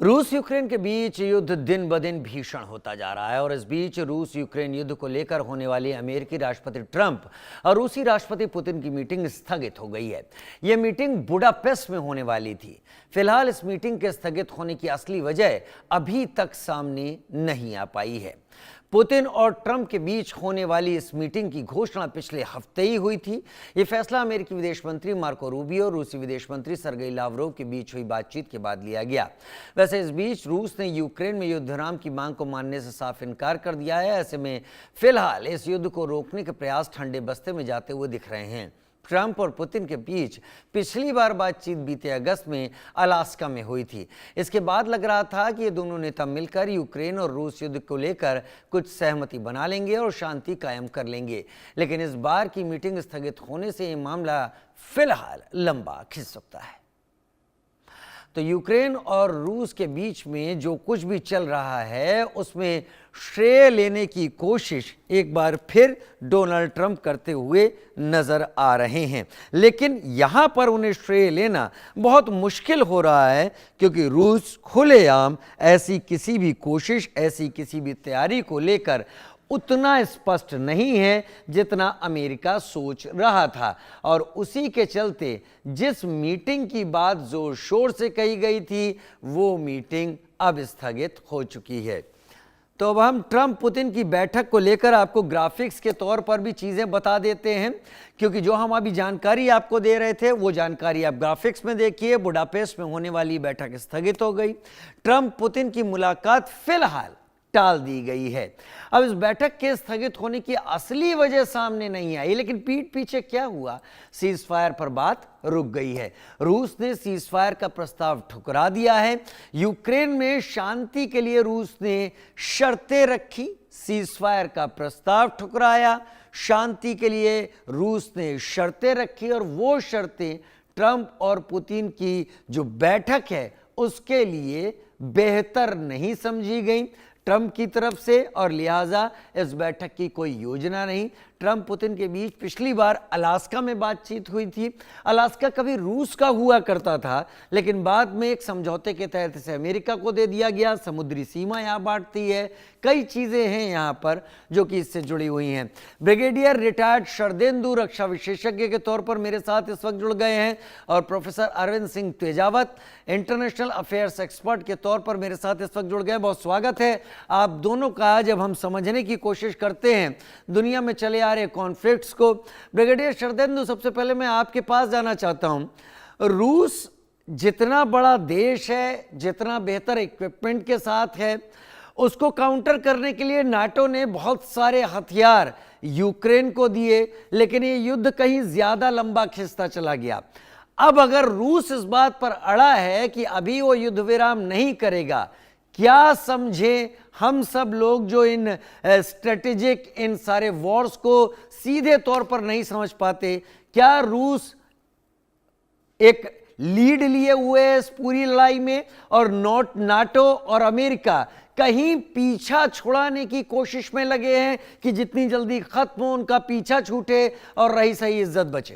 रूस यूक्रेन के बीच युद्ध दिन ब दिन भीषण होता जा रहा है और इस बीच रूस यूक्रेन युद्ध को लेकर होने वाली अमेरिकी राष्ट्रपति ट्रंप और रूसी राष्ट्रपति पुतिन की मीटिंग स्थगित हो गई है। यह मीटिंग बुडापेस्ट में होने वाली थी। फिलहाल इस मीटिंग के स्थगित होने की असली वजह अभी तक सामने नहीं आ पाई है। पुतिन और ट्रंप के बीच होने वाली इस मीटिंग की घोषणा पिछले हफ्ते ही हुई थी। यह फैसला अमेरिकी विदेश मंत्री मार्को रूबियो और रूसी विदेश मंत्री सरगेई लावरोव के बीच हुई बातचीत के बाद लिया गया। वैसे इस बीच रूस ने यूक्रेन में युद्ध विराम की मांग को मानने से साफ इनकार कर दिया है। ऐसे में फिलहाल इस युद्ध को रोकने के प्रयास ठंडे बस्ते में जाते हुए दिख रहे हैं। ट्रंप और पुतिन के बीच पिछली बार बातचीत बीते अगस्त में अलास्का में हुई थी। इसके बाद लग रहा था कि ये दोनों नेता मिलकर यूक्रेन और रूस युद्ध को लेकर कुछ सहमति बना लेंगे और शांति कायम कर लेंगे, लेकिन इस बार की मीटिंग स्थगित होने से ये मामला फिलहाल लंबा खिंच सकता है। तो यूक्रेन और रूस के बीच में जो कुछ भी चल रहा है उसमें श्रेय लेने की कोशिश एक बार फिर डोनाल्ड ट्रंप करते हुए नजर आ रहे हैं, लेकिन यहां पर उन्हें श्रेय लेना बहुत मुश्किल हो रहा है क्योंकि रूस खुलेआम ऐसी किसी भी कोशिश, ऐसी किसी भी तैयारी को लेकर उतना स्पष्ट नहीं है जितना अमेरिका सोच रहा था। और उसी के चलते जिस मीटिंग की बात जोर शोर से कही गई थी वो मीटिंग अब स्थगित हो चुकी है। तो अब हम ट्रंप पुतिन की बैठक को लेकर आपको ग्राफिक्स के तौर पर भी चीजें बता देते हैं, क्योंकि जो हम अभी जानकारी आपको दे रहे थे वो जानकारी आप ग्राफिक्स में देखिए। बुडापेस्ट में होने वाली बैठक स्थगित हो गई। ट्रंप पुतिन की मुलाकात फिलहाल टाल दी गई है। अब इस बैठक के स्थगित होने की असली वजह सामने नहीं आई, लेकिन पीठ पीछे क्या हुआ, सीज फायर पर बात रुक गई है। रूस ने सीज फायर का प्रस्ताव ठुकरा दिया है। यूक्रेन में शांति के लिए रूस ने शर्तें रखी, सीज फायर का प्रस्ताव ठुकराया। शांति के लिए रूस ने शर्तें रखी और वो शर्तें ट्रंप और पुतिन की जो बैठक है उसके लिए बेहतर नहीं समझी गई ट्रंप की तरफ से, और लिहाजा इस बैठक की कोई योजना नहीं। ट्रंप पुतिन के बीच पिछली बार अलास्का में बातचीत हुई थी। अलास्का कभी रूस का हुआ करता था, लेकिन बाद में एक समझौते के तहत इसे अमेरिका को दे दिया गया। समुद्री सीमा यहाँ बांटती है, कई चीजें हैं यहाँ पर जो कि इससे जुड़ी हुई हैं। ब्रिगेडियर रिटायर्ड शरदेंदु रक्षा विशेषज्ञ के तौर पर मेरे साथ इस वक्त जुड़ गए हैं और professor Arvind Singh Tejawat international affairs expert के तौर पर मेरे साथ इस वक्त जुड़ गए। बहुत स्वागत है आप दोनों का। जब हम समझने की कोशिश करते हैं दुनिया में चले आ रहे कॉन्फ्लिक्ट्स को, ब्रिगेडियर शरदेंदु, सबसे पहले मैं आपके पास जाना चाहता हूं। रूस जितना बड़ा देश है, जितना बेहतर इक्विपमेंट के साथ है, उसको काउंटर करने के लिए नाटो ने बहुत सारे हथियार यूक्रेन को दिए, लेकिन ये युद्ध कहीं ज्यादा लंबा खिंचता चला गया। अब अगर रूस इस बात पर अड़ा है कि अभी वो युद्ध विराम नहीं करेगा, क्या समझे हम सब लोग जो इन स्ट्रेटेजिक इन सारे वॉर्स को सीधे तौर पर नहीं समझ पाते, क्या रूस एक लीड लिए हुए है इस पूरी लड़ाई में और नाटो और अमेरिका कहीं पीछा छुड़ाने की कोशिश में लगे हैं कि जितनी जल्दी खत्म हो उनका पीछा छूटे और रही सही इज्जत बचे?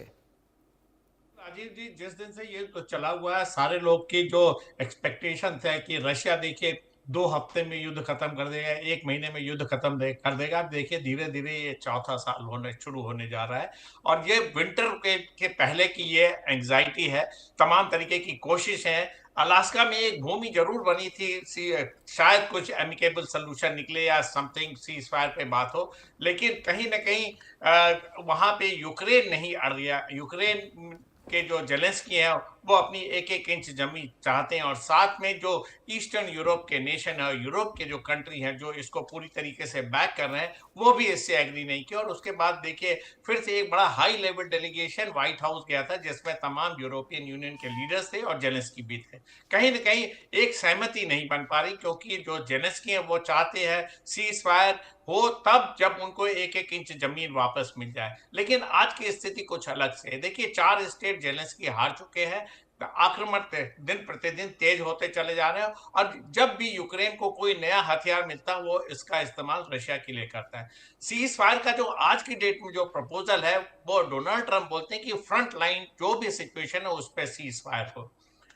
राजीव जी, जिस दिन से ये तो चला हुआ है, सारे लोग की जो एक्सपेक्टेशन है कि रशिया देखिए 2 हफ्ते में युद्ध खत्म कर देगा, 1 महीने में युद्ध खत्म कर देगा। अब देखिए धीरे धीरे ये चौथा साल होने शुरू होने जा रहा है और ये विंटर के पहले की ये एंग्जाइटी है, तमाम तरीके की कोशिश है। अलास्का में एक भूमि जरूर बनी थी, शायद कुछ एमिकेबल सोल्यूशन निकले या समथिंग सीज फायर पे बात हो, लेकिन कहीं ना कहीं वहां पे यूक्रेन नहीं अड़ गया। यूक्रेन के जो जेलेंस्की है वो अपनी एक एक इंच जमीन चाहते हैं और साथ में जो ईस्टर्न यूरोप के नेशन है, यूरोप के जो कंट्री हैं जो इसको पूरी तरीके से बैक कर रहे हैं, वो भी इससे एग्री नहीं किया। और उसके बाद देखिए फिर से एक बड़ा high level delegation white house गया था जिसमें तमाम यूरोपियन यूनियन के लीडर्स थे और जेलेंस्की भी थे। कहीं ना कहीं एक सहमति नहीं बन पा रही क्योंकि जो जेलेंस्की है वो चाहते हैं सीज फायर हो तब जब उनको एक एक इंच जमीन वापस मिल जाए, लेकिन आज की स्थिति कुछ अलग से है। देखिए 4 स्टेट जेलेंस्की हार चुके हैं, आक्रमण दिन प्रतिदिन तेज होते चले जा रहे हैं और जब भी यूक्रेन को कोई नया हथियार मिलता है वो इसका इस्तेमाल रशिया के लिए करता है। सीज फायर का जो आज की डेट में जो प्रपोजल है वो डोनाल्ड ट्रंप बोलते हैं कि फ्रंट लाइन जो भी सिचुएशन है उस पर सीज फायर हो।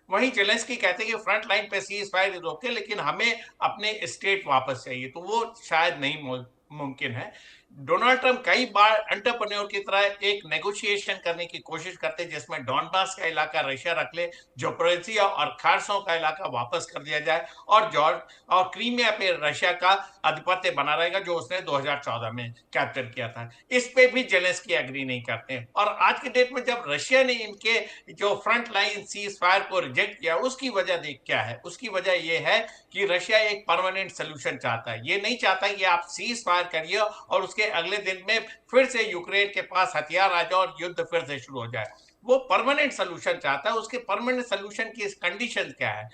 वहीं जेलेंस्की कहते हैं कि फ्रंट लाइन पे सीज फायर इज ओके, लेकिन हमें अपने स्टेट वापस चाहिए, तो वो शायद नहीं मुमकिन है। डोनाल्ड ट्रंप कई बार एंटरप्रेन्योर की तरह एक नेगोशिएशन करने की कोशिश करते जिसमें डॉनबास का इलाका रशिया रख ले, जोपोरिजिया और खारसों का इलाका वापस कर दिया जाए, और जॉर्ज और क्रीमिया पे रशिया का आधिपत्य बना रहेगा जो उसने 2014 में कैप्चर किया था। इस पे भी जेलेंस्की एग्री नहीं करते। और आज के डेट में जब रशिया ने इनके जो फ्रंट लाइन सीज फायर को रिजेक्ट किया, उसकी वजह देख क्या है, उसकी वजह यह है कि रशिया एक परमानेंट सोल्यूशन चाहता है। ये नहीं चाहता कि आप सीज फायर करिए और उसके अगले दिन में फिर से यूक्रेन के पास हथियार आ जाए और युद्ध फिर से शुरू हो जाए। वो परमानेंट सोल्यूशन चाहता है। उसके परमानेंट सोल्यूशन की कंडीशन क्या है?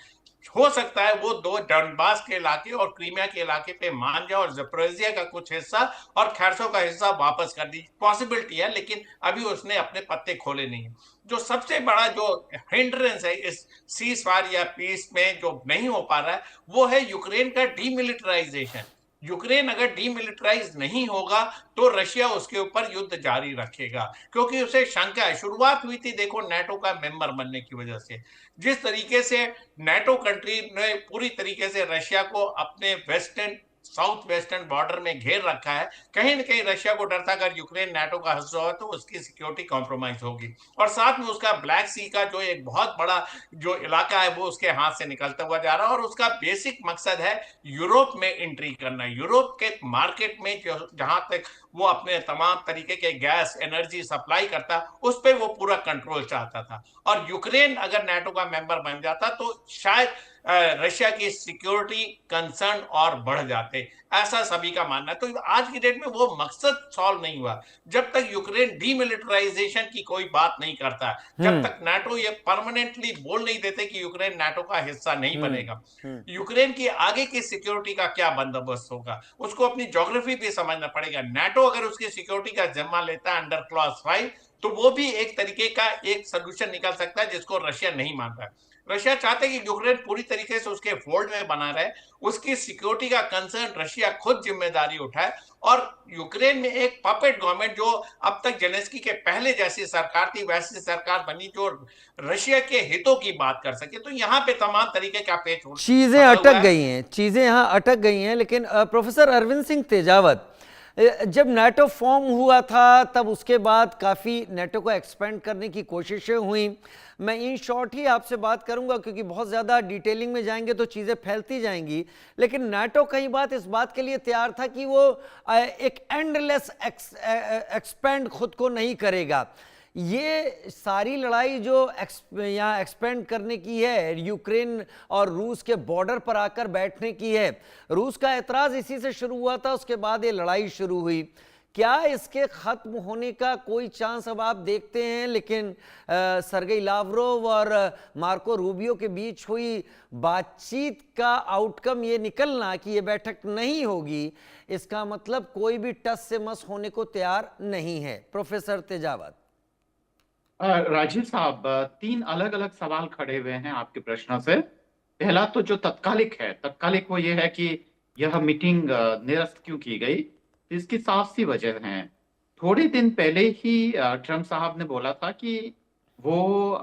हो सकता है वो दो डॉनबास के इलाके और क्रीमिया के इलाके पे मान जाए और ज़पोरिज़िया का कुछ हिस्सा और खैरसो का हिस्सा वापस कर दी। पॉसिबिलिटी है, लेकिन अभी उसने अपने पत्ते खोले नहीं है। जो सबसे बड़ा जो हिंड्रेंस है इस सीज फायर या पीस में जो नहीं हो पा रहा है, वो है यूक्रेन का डीमिलिटराइजेशन। यूक्रेन अगर डीमिलिटराइज नहीं होगा तो रशिया उसके ऊपर युद्ध जारी रखेगा, क्योंकि उसे शंका है। शुरुआत हुई थी देखो नेटो का मेंबर बनने की वजह से, जिस तरीके से नेटो कंट्री ने पूरी तरीके से रशिया को अपने वेस्टर्न साउथ वेस्टर्न बॉर्डर में घेर रखा है। कहीं ना कहीं रशिया को डर था अगर यूक्रेन नाटो का हिस्सा हो तो उसकी सिक्योरिटी कॉम्प्रोमाइज होगी, और साथ में उसका ब्लैक सी का जो एक बहुत बड़ा जो इलाका है वो उसके हाथ से निकलता हुआ जा रहा है, और उसका बेसिक मकसद है यूरोप में एंट्री करना। यूरोप के मार्केट में जहां तक वो अपने तमाम तरीके के गैस एनर्जी सप्लाई करता, उस पर वो पूरा कंट्रोल चाहता था। और यूक्रेन अगर नाटो का मेंबर बन जाता तो शायद रशिया की सिक्योरिटी कंसर्न और बढ़ जाते, ऐसा सभी का मानना है। तो आज की डेट में वो मकसद सॉल्व नहीं हुआ जब तक यूक्रेन डीमिलिटराइजेशन की कोई बात नहीं करता, जब हम्म। तक नाटो ये परमानेंटली बोल नहीं देते कि यूक्रेन नाटो का हिस्सा नहीं हम्म। बनेगा। हम्म। यूक्रेन की आगे की सिक्योरिटी का क्या बंदोबस्त होगा, उसको अपनी ज्योग्राफी भी समझना पड़ेगा। नाटो अगर उसकी सिक्योरिटी का जिम्मा लेता है अंडर क्लॉज 5, तो वो भी एक तरीके का एक सोल्यूशन निकल सकता है जिसको रशिया नहीं मान रहा है। रशिया चाहते हैं कि यूक्रेन पूरी तरीके से उसके फोल्ड में बना रहे, उसकी सिक्योरिटी का कंसर्न रशिया खुद जिम्मेदारी उठाए, और यूक्रेन में एक पपेट गवर्नमेंट जो अब तक जेलेंस्की के पहले जैसी सरकार थी वैसी सरकार बनी जो रशिया के हितों की बात कर सके। तो यहाँ पे तमाम तरीके का पेच चीजें फंसा अटक हुआ है। गई हैं, चीजें यहाँ अटक गई हैं। लेकिन प्रोफेसर अरविंद सिंह तेजावत, जब नाटो फॉर्म हुआ था तब उसके बाद काफ़ी नाटो को एक्सपेंड करने की कोशिशें हुई। मैं इन शॉर्ट ही आपसे बात करूंगा क्योंकि बहुत ज़्यादा डिटेलिंग में जाएंगे तो चीज़ें फैलती जाएंगी। लेकिन नाटो कई बात इस बात के लिए तैयार था कि वो एक एंडलेस एक्सपेंड खुद को नहीं करेगा। ये सारी लड़ाई जो यहाँ एक्सपेंड करने की है, यूक्रेन और रूस के बॉर्डर पर आकर बैठने की है। रूस का एतराज़ इसी से शुरू हुआ था, उसके बाद ये लड़ाई शुरू हुई। क्या इसके ख़त्म होने का कोई चांस अब आप देखते हैं? लेकिन सरगेई लावरोव और मार्को रूबियो के बीच हुई बातचीत का आउटकम ये निकलना कि ये बैठक नहीं होगी, इसका मतलब कोई भी टस से मस होने को तैयार नहीं है। प्रोफेसर तेजावत। राजीव साहब, तीन अलग अलग सवाल खड़े हुए हैं आपके प्रश्नों से। पहला तो जो तत्कालिक है, तत्कालिक वो ये है कि यह मीटिंग निरस्त क्यों की गई। तो इसकी साफ सी वजह है। थोड़े दिन पहले ही ट्रम्प साहब ने बोला था कि वो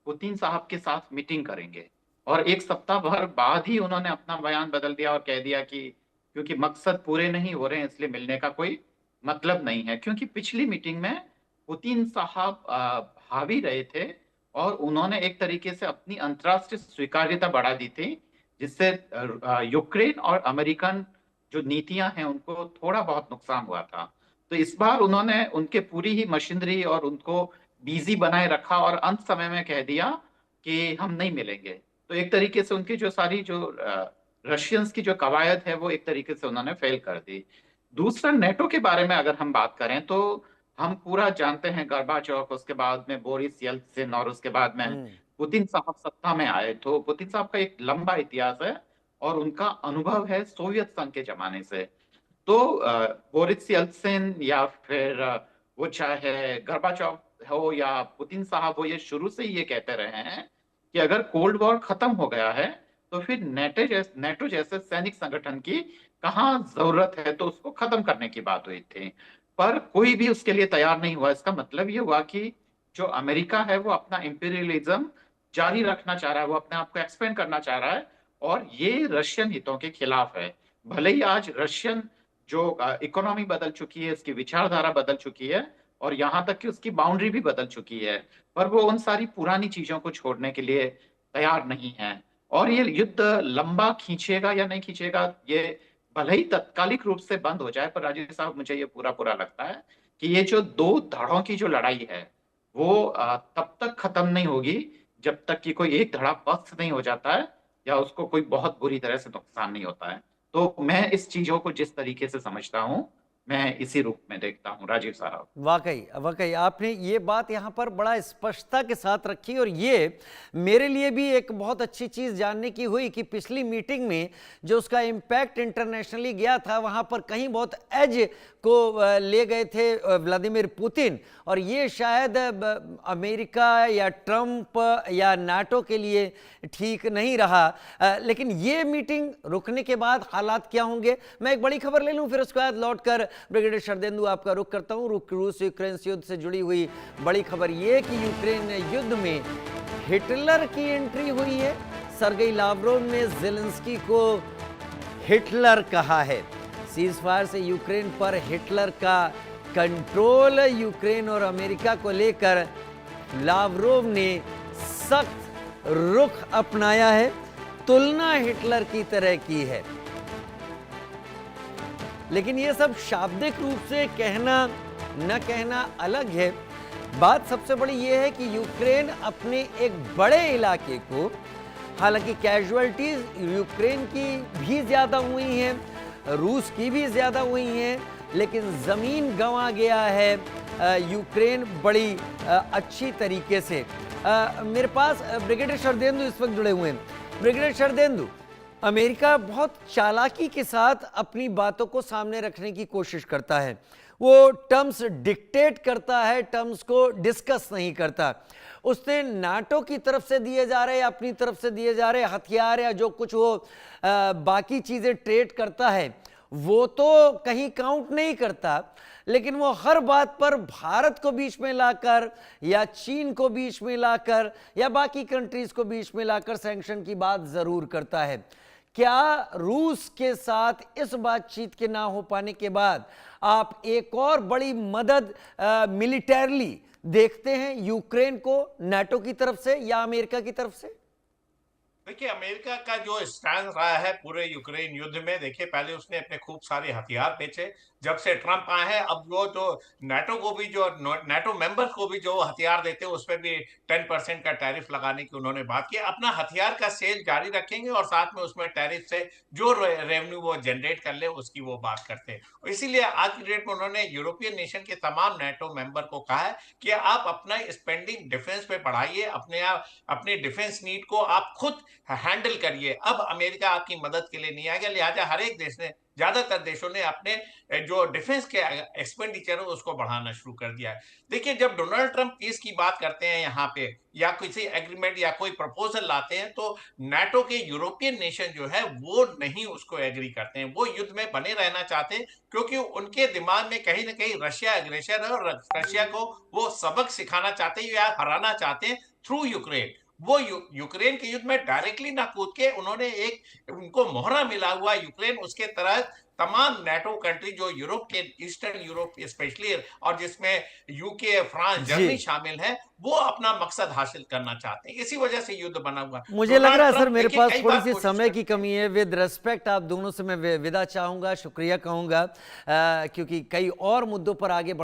पुतिन साहब के साथ मीटिंग करेंगे, और एक सप्ताह भर बाद ही उन्होंने अपना बयान बदल दिया और कह दिया कि क्योंकि मकसद पूरे नहीं हो रहे हैं इसलिए मिलने का कोई मतलब नहीं है। क्योंकि पिछली मीटिंग में पुतिन साहब भावी रहे थे और उन्होंने एक तरीके से अपनी अंतर्राष्ट्रीय स्वीकार्यता बढ़ा दी थी, जिससे यूक्रेन और अमेरिकन जो नीतियां हैं उनको थोड़ा बहुत नुकसान हुआ था। तो इस बार उन्होंने उनके पूरी ही मशीनरी और उनको बिजी बनाए रखा और अंत समय में कह दिया कि हम नहीं मिलेंगे। तो एक तरीके से उनकी जो सारी जो रशियंस की जो कवायद है वो एक तरीके से उन्होंने फेल कर दी। दूसरा, नेटो के बारे में अगर हम बात करें तो हम पूरा जानते हैं गोर्बाचोव, उसके बाद में बोरिस येल्त्सिन और उसके बाद में पुतिन साहब सत्ता में आए। तो पुतिन साहब का एक लंबा इतिहास है और उनका अनुभव है सोवियत संघ के जमाने से। तो बोरिस येल्त्सिन या फिर वो चाहे गोर्बाचोव हो या पुतिन साहब हो, ये शुरू से ही ये कहते रहे हैं कि अगर कोल्ड वॉर खत्म हो गया है तो फिर नेटो जैसे सैनिक संगठन की कहाँ जरूरत है, तो उसको खत्म करने की बात हुई थी। पर कोई भी उसके लिए तैयार नहीं हुआ। इसका मतलब ये हुआ कि जो अमेरिका है वो अपना इंपीरियलिज्म जारी रखना चाह रहा है, वो अपने आप को एक्सपेंड करना चाह रहा है, और ये रशियन हितों के खिलाफ है। भले ही आज रशियन जो इकोनॉमी बदल चुकी है, इसकी विचारधारा बदल चुकी है, और यहाँ तक कि उसकी बाउंड्री भी बदल चुकी है, पर वो उन सारी पुरानी चीजों को छोड़ने के लिए तैयार नहीं है। और ये युद्ध लंबा खींचेगा या नहीं खींचेगा, ये भले ही तत्कालिक रूप से बंद हो जाए, पर राजीव साहब मुझे ये पूरा पूरा लगता है कि ये जो दो धड़ों की जो लड़ाई है, वो तब तक खत्म नहीं होगी जब तक कि कोई एक धड़ा पस्त नहीं हो जाता है, या उसको कोई बहुत बुरी तरह से नुकसान नहीं होता है। तो मैं इस चीजों को जिस तरीके से समझता हूं, मैं इसी रूप में देखता हूं राजीव साहब। वाकई वाकई आपने ये बात यहाँ पर बड़ा स्पष्टता के साथ रखी, और ये मेरे लिए भी एक बहुत अच्छी चीज़ जानने की हुई कि पिछली मीटिंग में जो उसका इम्पैक्ट इंटरनेशनली गया था, वहाँ पर कहीं बहुत एज को ले गए थे व्लादिमीर पुतिन, और ये शायद अमेरिका या ट्रंप या नाटो के लिए ठीक नहीं रहा। लेकिन ये मीटिंग रुकने के बाद हालात क्या होंगे? मैं एक बड़ी खबर ले लूँ, फिर उसके बाद लौट कर ब्रिगेडियर शरदेंदु आपका रुख करता हूँ। रूस यूक्रेन युद्ध से जुड़ी हुई बड़ी खबर ये कि यूक्रेन युद्ध में हिटलर की एंट्री हुई है। सर्गेई लावरोव ने जेलेंस्की को हिटलर कहा है। सीजफायर से यूक्रेन पर हिटलर का कंट्रोल, यूक्रेन और अमेरिका को लेकर लावरोव ने सख्त रुख अपनाया है, तुलना हिटलर की तरह की है। लेकिन ये सब शाब्दिक रूप से कहना न कहना अलग है। बात सबसे बड़ी ये है कि यूक्रेन अपने एक बड़े इलाके को, हालांकि कैजुअलिटीज यूक्रेन की भी ज़्यादा हुई हैं, रूस की भी ज़्यादा हुई हैं, लेकिन ज़मीन गंवा गया है यूक्रेन बड़ी अच्छी तरीके से। मेरे पास ब्रिगेडियर शरदेंदु इस वक्त जुड़े हुए हैं। ब्रिगेडियर शरदेंदु, अमेरिका बहुत चालाकी के साथ अपनी बातों को सामने रखने की कोशिश करता है। वो टर्म्स डिक्टेट करता है, टर्म्स को डिस्कस नहीं करता। उसने नाटो की तरफ से दिए जा रहे, अपनी तरफ से दिए जा रहे हथियार या जो कुछ वो बाकी चीज़ें ट्रेड करता है, वो तो कहीं काउंट नहीं करता, लेकिन वो हर बात पर भारत को बीच में लाकर या चीन को बीच में लाकर या बाकी कंट्रीज को बीच में लाकर सैंक्शन की बात ज़रूर करता है। क्या रूस के साथ इस बातचीत के ना हो पाने के बाद आप एक और बड़ी मदद मिलिटरली देखते हैं यूक्रेन को नाटो की तरफ से या अमेरिका की तरफ से? देखिए, अमेरिका का जो स्टैंड रहा है पूरे यूक्रेन युद्ध में, देखिए पहले उसने अपने खूब सारे हथियार बेचे। जब से ट्रंप आए हैं, अब वो जो नाटो को भी, जो नाटो मेंबर्स को भी जो हथियार देते हैं, उस पर भी 10% का टैरिफ लगाने की उन्होंने बात की। अपना हथियार का सेल जारी रखेंगे और साथ में उसमें टैरिफ से जो रेवेन्यू वो जनरेट कर ले उसकी वो बात करते हैं। इसीलिए आज की डेट में उन्होंने यूरोपियन नेशन के तमाम नाटो मेंबर को कहा है कि आप अपना स्पेंडिंग डिफेंस पे बढ़ाइए, अपने डिफेंस नीड को आप खुद हैंडल करिए। अब अमेरिका आपकी मदद के लिए नहीं आएगा, लिहाजा हर एक देश ने, ज्यादातर देशों ने अपने जो डिफेंस के एक्सपेंडिचर है उसको बढ़ाना शुरू कर दिया है। देखिए, जब डोनाल्ड ट्रंप पीस की बात करते हैं यहाँ पे या किसी एग्रीमेंट या कोई प्रपोजल लाते हैं, तो नाटो के यूरोपियन नेशन जो है वो नहीं उसको एग्री करते हैं। वो युद्ध में बने रहना चाहते हैं क्योंकि उनके दिमाग में कहीं ना कहीं रशिया अग्रेसर है और रशिया को वो सबक सिखाना चाहते हैं या हराना चाहते हैं थ्रू यूक्रेन। वो यूक्रेन के युद्ध में डायरेक्टली ना कूद के उन्होंने एक उनको मोहरा मिला हुआ यूक्रेन, उसके तरह तमाम नाटो कंट्री जो यूरोप के, ईस्टर्न यूरोप स्पेशली, और जिसमें यूके, फ्रांस, जर्मनी शामिल है, वो अपना मकसद हासिल करना चाहते हैं। इसी वजह से युद्ध बना हुआ। मुझे लग रहा है सर मेरे पास थोड़ी सी समय की कमी है। विद रेस्पेक्ट आप दोनों से मैं विदा चाहूंगा, शुक्रिया कहूंगा, क्योंकि कई और मुद्दों पर आगे